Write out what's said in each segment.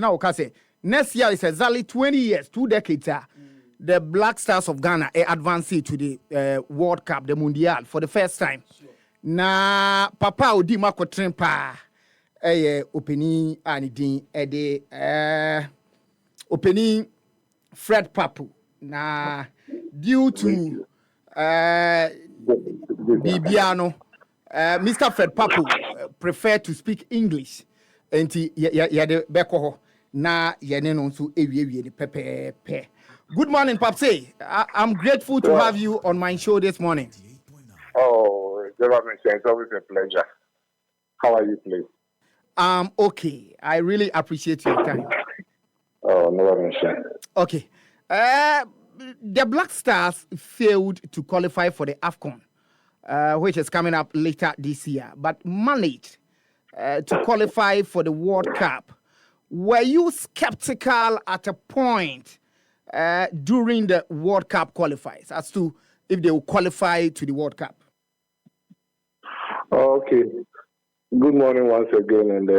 Now, okay, next year is exactly 20 years, 2 decades. The Black Stars of Ghana advanced to the World Cup, the Mundial, for the first time. Sure. Na Pappoe di makotren pa opening anidin opening Fred Pappoe. Na due to Bibiano, Mr. Fred Pappoe preferred to speak English. Enti de beko na yene no so ewie de pepepe. Good morning, Papse. I'm grateful to have you on my show this morning. Oh, it's always a pleasure. How are you, please? Okay. I really appreciate your time. Oh, no mention. Okay. The Black Stars failed to qualify for the AFCON, which is coming up later this year, but managed to qualify for the World Cup. Were you skeptical at a point during the World Cup qualifiers as to if they will qualify to the World Cup? Okay. Good morning once again, and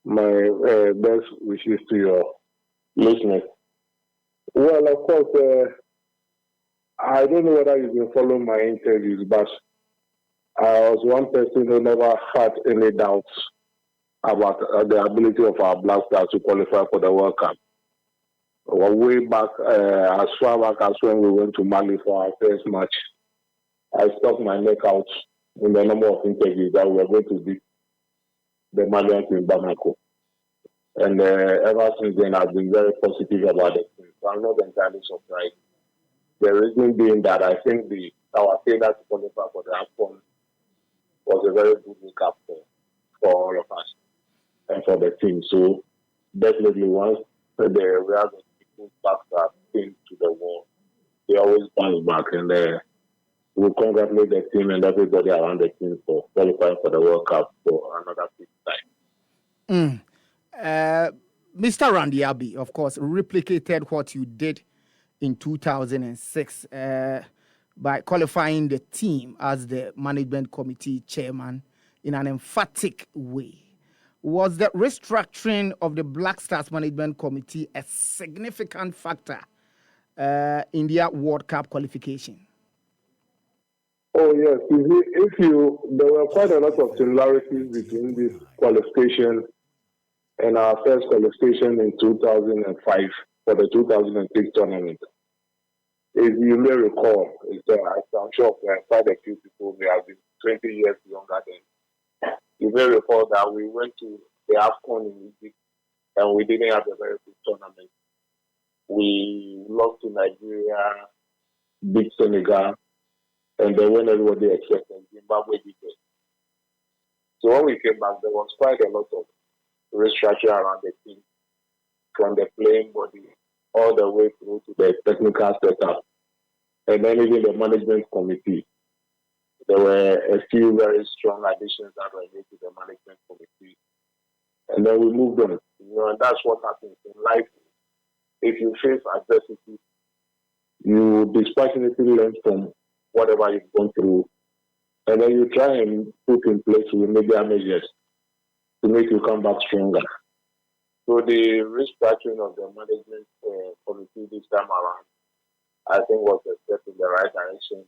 my best wishes to your listeners. Well, of course, I don't know whether you've been following my interviews, but I was one person who never had any doubts about the ability of our Black Stars to qualify for the World Cup. Way back, as far back as when we went to Mali for our first match, I stuck my neck out in the number of interviews that we were going to beat the Malians in Bamako. And ever since then, I've been very positive about it. So I'm not entirely surprised. The reason being that I think our failure to qualify for the AFCON was a very good wake-up for all of us and for the team. So definitely once we are going to back that team to the wall, they always bounce back, and we congratulate the team and everybody around the team for qualifying for the World Cup for another 5th time. Mr. Randy Abbey, of course, replicated what you did in 2006 by qualifying the team as the management committee chairman in an emphatic way. Was the restructuring of the Black Stars management committee a significant factor in their World Cup qualification? Oh, yes. There were quite a lot of similarities between this qualification and our first qualification in 2005 for the 2006 tournament. If you may recall, I'm sure quite a few people may have been 20 years younger than. You may recall that we went to the AFCON in Egypt and we didn't have a very good tournament. We lost to Nigeria, beat Senegal, and then when everybody expected, Zimbabwe did it. So when we came back, there was quite a lot of restructure around the team, from the playing body all the way through to the technical setup, and then even the management committee. There were a few very strong additions that were made to the management committee, and then we moved on. And that's what happens in life. If you face adversity, you dispassionately learn from whatever you've gone through, and then you try and put in place remedial measures to make you come back stronger. So the restructuring of the management committee this time around, I think, was a step in the right direction.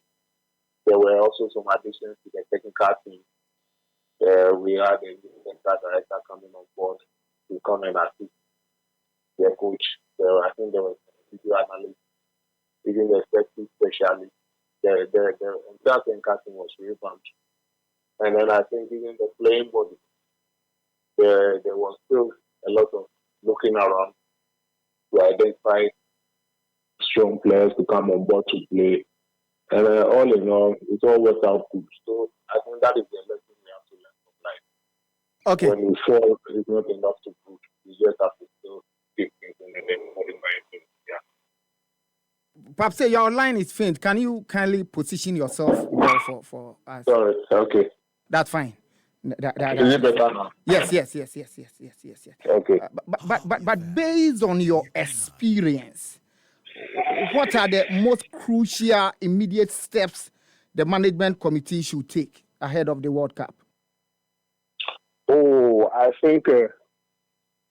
There were also some additions to the technical team. We had a new technical director coming on board to come and assist their coach. I think there was a video analyst, even the safety specialist. The entire technical team was revamped. And then I think even the playing body, there was still a lot of looking around to identify strong players to come on board to play. And all in all, it all worked out good. So I think that is the lesson we have to learn from life. Okay. When you fall, it's not enough to good. You just have to still keep thinking and then modify things. Yeah. Perhaps your line is faint. Can you kindly position yourself well for us? Sorry. Okay. That's fine. Is it better now? Yes. Okay. But based on your experience, what are the most crucial immediate steps the management committee should take ahead of the World Cup? Oh, I think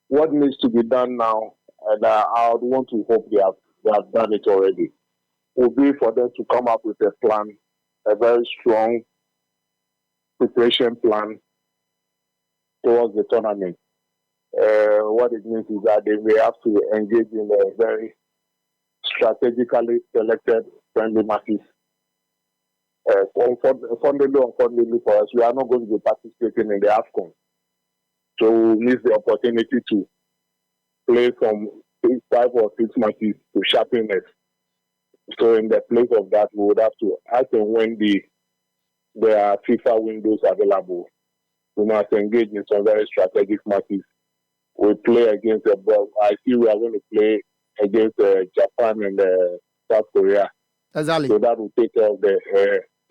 what needs to be done now, and I would want to hope they have done it already, will be for them to come up with a plan, a very strong preparation plan towards the tournament. What it means is that they may have to engage in a very strategically selected friendly matches. Unfortunately for us, we are not going to be participating in the AFCON. So we miss the opportunity to play some 5 or 6 matches to sharpen it. So in the place of that, we would have to, as and when there are FIFA windows available, we must engage in some very strategic matches. We play against I see we are going to play against Japan and South Korea. Exactly. So that will take care of the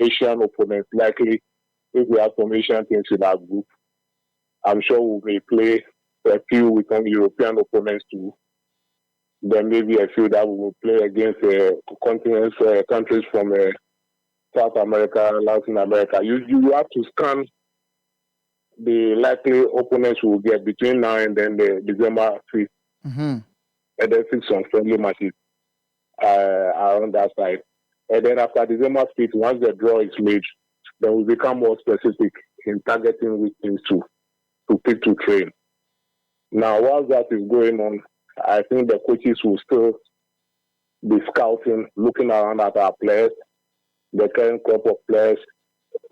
Asian opponents. Likely, if we have some Asian teams in our group, I'm sure we may play a few with some European opponents too. Then maybe a few that we will play against continents, countries from South America, Latin America. You have to scan the likely opponents we will get between now and then the December 5th. Mm-hmm. And then fix some friendly matches around that side. And then after December 5th, once the draw is made, then we become more specific in targeting which teams to pick to train. Now, while that is going on, I think the coaches will still be scouting, looking around at our players, the current crop of players,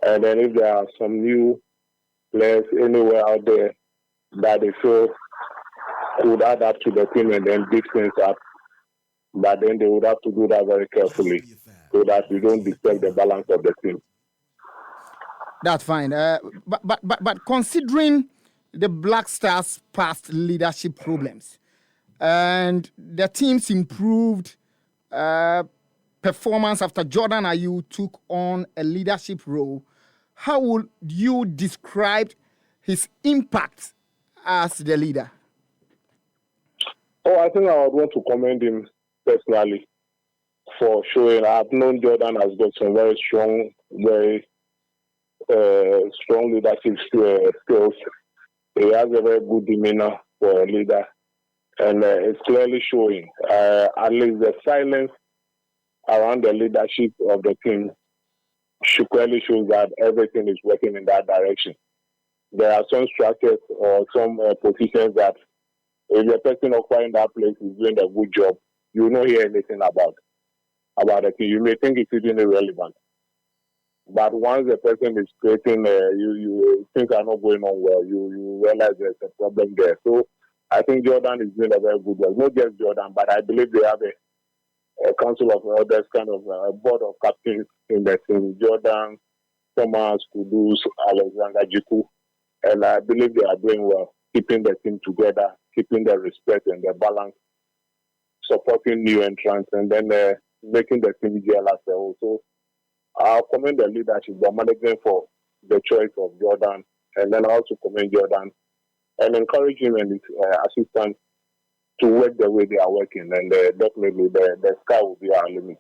and then if there are some new players anywhere out there that they feel could add up to the team and then beat things up, but then they would have to do that very carefully so that we don't disturb the balance of the team. That's fine. But considering the Black Stars' past leadership problems and the team's improved performance after Jordan Ayew took on a leadership role, how would you describe his impact as the leader? Oh, I think I would want to commend him personally for showing. I've known Jordan has got some very strong leadership skills. He has a very good demeanor for a leader, and it's clearly showing. At least the silence around the leadership of the team clearly shows that everything is working in that direction. There are some structures or some positions that if the person occupying that place is doing a good job, you will not hear anything about it. You may think it's even irrelevant. But once the person is creating, things are not going on well, you realize there's a problem there. So I think Jordan is doing a very good job. Not just Jordan, but I believe they have a council of elders, kind of a board of captains in the team. Jordan, Thomas, Kudus, Alexander Jiku. And I believe they are doing well, keeping the team together, keeping the respect and the balance, supporting new entrants, and then making the team gel as a whole. So I'll commend the leadership, the management for the choice of Jordan, and then I also commend Jordan and encourage him and his assistants to work the way they are working, and definitely the sky will be our limit.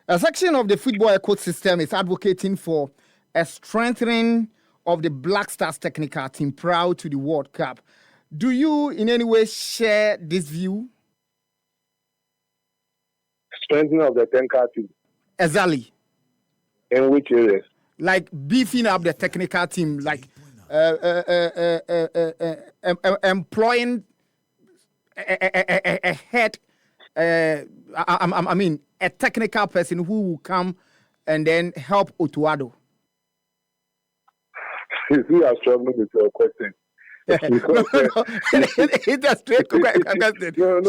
A section of the football ecosystem is advocating for a strengthening of the Black Stars technical team prior to the World Cup. Do you in any way share this view? Strengthening of the technical team? Exactly. In which areas? Like beefing up the technical team, like employing a head, a technical person who will come and then help Otuado. You are struggling with your question. It's a straight question.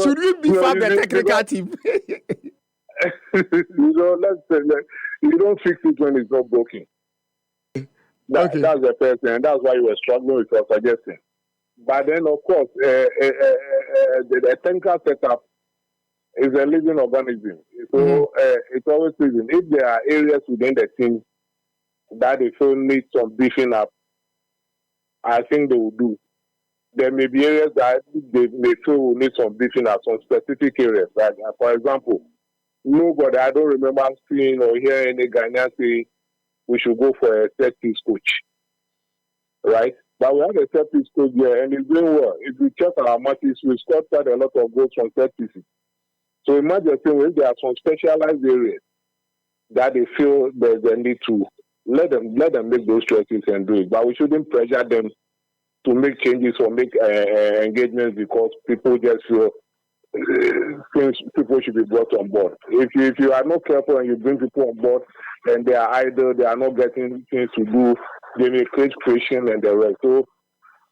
Should we beef up the technical team? You don't fix it when it's not broken. That's the first thing, and that's why you were struggling with your suggestion. But then, of course, the technical setup is a living organism. So it's always living. If there are areas within the team that they feel need some beefing up, I think they will do. There may be areas that they may feel will need some beefing up, some specific areas. Like, for example, nobody, I don't remember seeing or hearing any Ghanaian say we should go for a set piece coach, right? But we have a set piece coach here, and he's doing well. If you check our matches, we scored quite a lot of goals from set pieces. So imagine if there are some specialized areas that they feel there's a need to let them make those choices and do it. But we shouldn't pressure them to make changes or make engagements because people just feel things people should be brought on board. If you are not careful and you bring people on board and they are idle, they are not getting things to do, they may create friction and the rest. So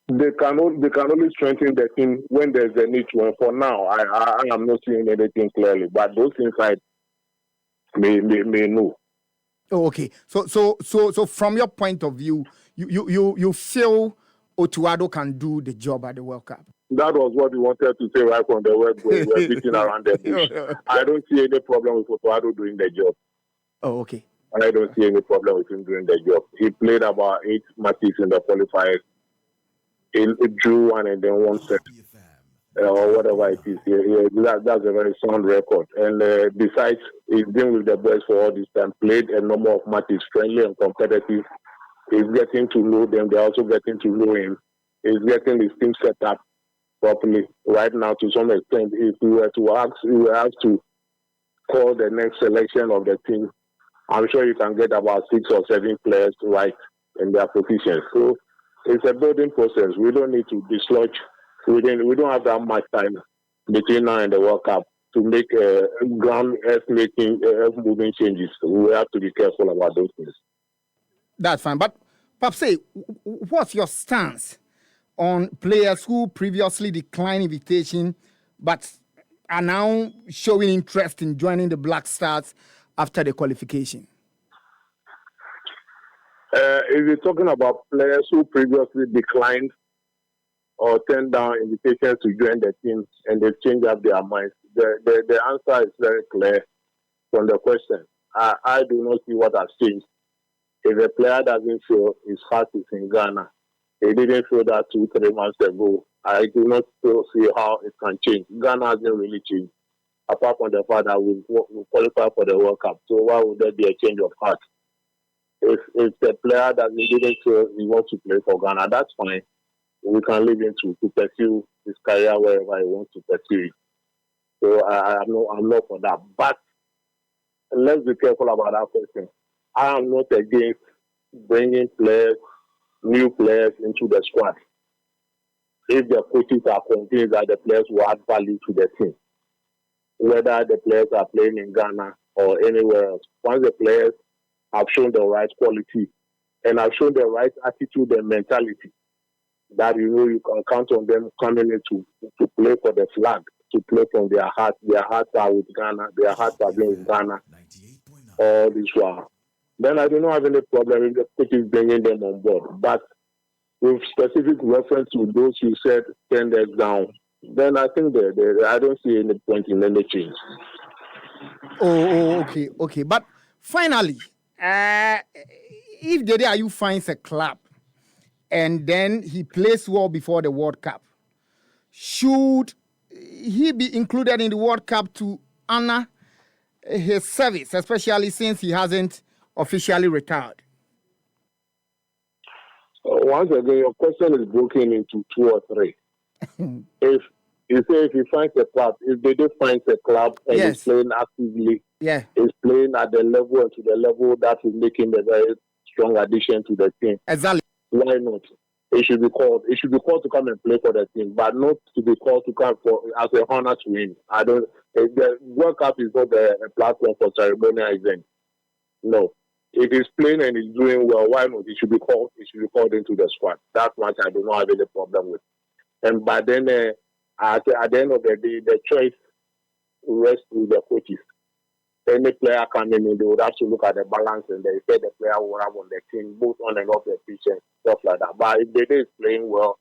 they can only strengthen the team when there's a need to. And for now, I am not seeing anything clearly. But those inside may know. Oh, okay. So from your point of view, you feel Otuado can do the job at the World Cup? That was what we wanted to say right from the word. We were beating around the bush. I don't see any problem with Otuado doing the job. Oh, okay. I don't see any problem with him doing the job. He played about 8 matches in the qualifiers. He drew one and then one set. Or whatever it is. That's a very sound record. And besides, he's been with the boys for all this time, played a number of matches, friendly and competitive. He's getting to know them. They're also getting to know him. He's getting his team set up properly. Right now, to some extent, if we were to ask, we will have to call the next selection of the team. I'm sure you can get about 6 or 7 players right in their positions. So it's a building process. We don't need to dislodge. We don't have that much time between now and the World Cup to make ground moving changes. We have to be careful about those things. That's fine. But Pappoe, what's your stance on players who previously declined invitation but are now showing interest in joining the Black Stars after the qualification? If you're talking about players who previously declined or turned down invitations to join the team and they've changed up their minds, the answer is very clear from the question. I do not see what has changed. If a player doesn't feel his heart is in Ghana, he didn't feel that 2-3 months ago, I do not still see how it can change. Ghana hasn't really changed, apart from the fact that we qualify for the World Cup. So why would there be a change of heart? If the player didn't feel he wants to play for Ghana, that's fine. We can leave him to pursue his career wherever he wants to pursue it. So I'm not for that. But let's be careful about that question. I am not against bringing new players into the squad if the coaches are convinced that the players will add value to the team, whether the players are playing in Ghana or anywhere else. Once the players have shown the right quality and have shown the right attitude and mentality, that you can count on them coming in to play for the flag, to play from their heart. Their hearts are with Ghana. Their hearts are with Ghana. All this while. Then I do not have any problem if the coach is bringing them on board. But with specific reference to those you said turn them down, then I think I don't see any point in any change. Okay. But finally, if Dede Ayew finds a club and then he plays well before the World Cup, should he be included in the World Cup to honor his service, especially since he hasn't officially retired? Once again, your question is broken into 2 or 3. If he finds a club, if Dede finds a club and is playing actively, is playing at the level and to the level that will make him a very strong addition to the team. Exactly. Why not? It should be called. It should be called to come and play for the team, but not to be called to come as a honor to him. The World Cup is not a platform for ceremonial events. No. If he's playing and he's doing well, why not? He should be called. He should be called into the squad. That much I do not have any problem with. And by then, at the end of the day, the choice rests with the coaches. Any player coming in, they would have to look at the balance and they say the player will have on the team, both on and off the pitch and stuff like that. But if Dede is playing well,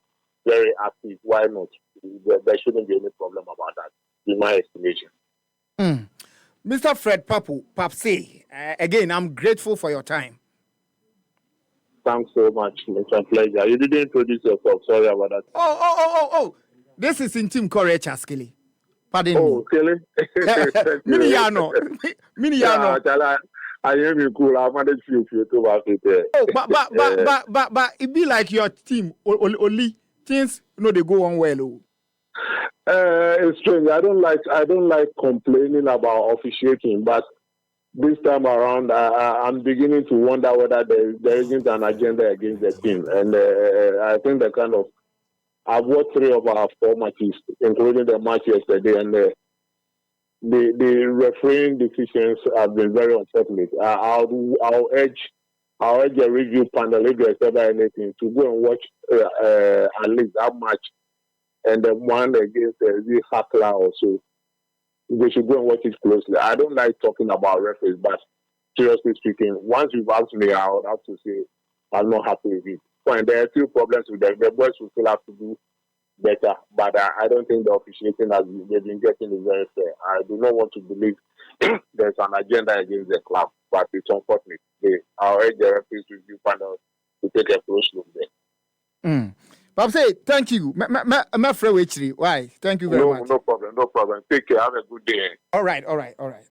very active, why not? There shouldn't be any problem about that, in my estimation. Mr. Fred Pappoe, again, I'm grateful for your time. Thanks so much. It's a pleasure. You didn't introduce yourself. Sorry about that. Oh. This is Intim Courage Askili. Pardon me. Oh, Kelly? Miniano. Yeah, I am cool. I managed few to about it. Oh, but it be like your team only things they go on well. Oh. It's strange. I don't like complaining about officiating, but this time around, I'm beginning to wonder whether there isn't an agenda against the team, and I think I've watched 3 of our 4 matches, including the match yesterday, and the refereeing decisions have been very unfortunate. I'll urge a review panel, if there's ever anything, to go and watch at least that match and the one against the Hackler also. They should go and watch it closely. I don't like talking about referees, but seriously speaking, once you've asked me, I would have to say I'm not happy with it. Fine, there are still problems with them. The boys will still have to do better, but I don't think the officiating they've been getting is very fair. I do not want to believe there's an agenda against the club, but it's unfortunate. I'll urge the referees review panel to take a close look there. But say thank you. Why? Thank you very much. No problem. Take care. Have a good day. All right.